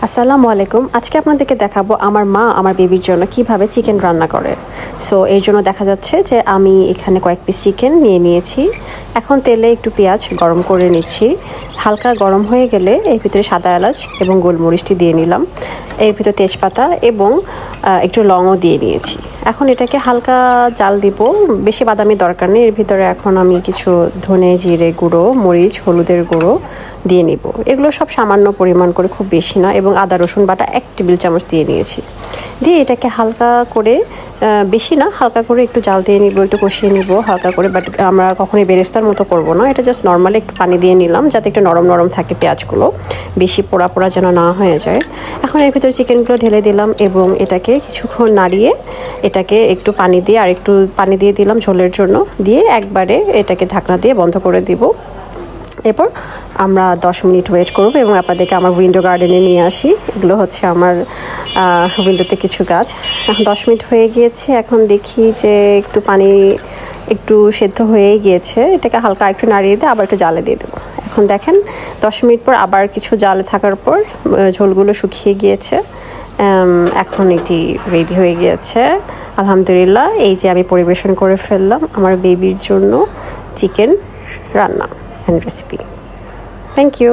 আসসালামু আলাইকুম। আজকে আপনাদেরকে দেখাবো আমার মা আমার বেবির জন্য কিভাবে চিকেন রান্না করে। সো এর জন্য দেখা যাচ্ছে যে আমি এখানে কয়েক পিস চিকেন নিয়ে নিয়েছি। এখন তেলে একটু পেঁয়াজ গরম করে নিচ্ছি। হালকা গরম হয়ে গেলে এর ভিতরে সাদা এলাচ এবং গোলমরিচটি দিয়ে নিলাম। এর ভিতরে তেজপাতা এবং একটু লংও দিয়ে নিয়েছি। এখন এটাকে হালকা জাল দিব, বেশি বাদামি দরকার নেই। এর ভিতরে এখন আমি কিছু ধনে জিরে গুঁড়ো, মরিচ, হলুদের গুঁড়ো দিয়ে নিব। এগুলো সব সামান্য পরিমাণ করে, খুব বেশি না। এবং আদা রসুন বাটা 1 টেবিল চামচ দিয়ে নিয়েছি। দিয়ে এটাকে হালকা করে, বেশি না, হালকা করে একটু জাল দিয়ে নিব, একটু কষিয়ে নিব হালকা করে। বাট আমরা কখনোই বেরেস্তার মতো করব না, এটা জাস্ট নর্মালি একটু পানি দিয়ে নিলাম যাতে একটু নরম নরম থাকে পেঁয়াজগুলো, বেশি পোড়া পোড়া যেন না হয়ে যায়। এখন এর ভিতরে চিকেনগুলো ঢেলে দিলাম এবং এটাকে কিছুক্ষণ নাড়িয়ে এটাকে একটু পানি দিয়ে, আর একটু পানি দিয়ে দিলাম ঝোলের জন্য, দিয়ে একবারে এটাকে ঢাকনা দিয়ে বন্ধ করে দিব। এরপর আমরা 10 মিনিট ওয়েট করব এবং আপনাদেরকে আমার উইন্ডো গার্ডেনে নিয়ে আসি। এগুলো হচ্ছে আমার উইন্ডোতে কিছু গাছ। এখন 10 মিনিট হয়ে গিয়েছে। এখন দেখি যে একটু পানি একটু সেদ্ধ হয়েই গিয়েছে। এটাকে হালকা একটু নাড়িয়ে দিয়ে আবার একটু জালে দিয়ে দেবো। এখন দেখেন 10 মিনিট পর আবার কিছু জালে থাকার পর ঝোলগুলো শুকিয়ে গিয়েছে। এখন এটি রেডি হয়ে গিয়েছে আলহামদুলিল্লাহ। এই যে আমি পরিবেশন করে ফেললাম আমার বেবির জন্য চিকেন রান্না and recipe. Thank you.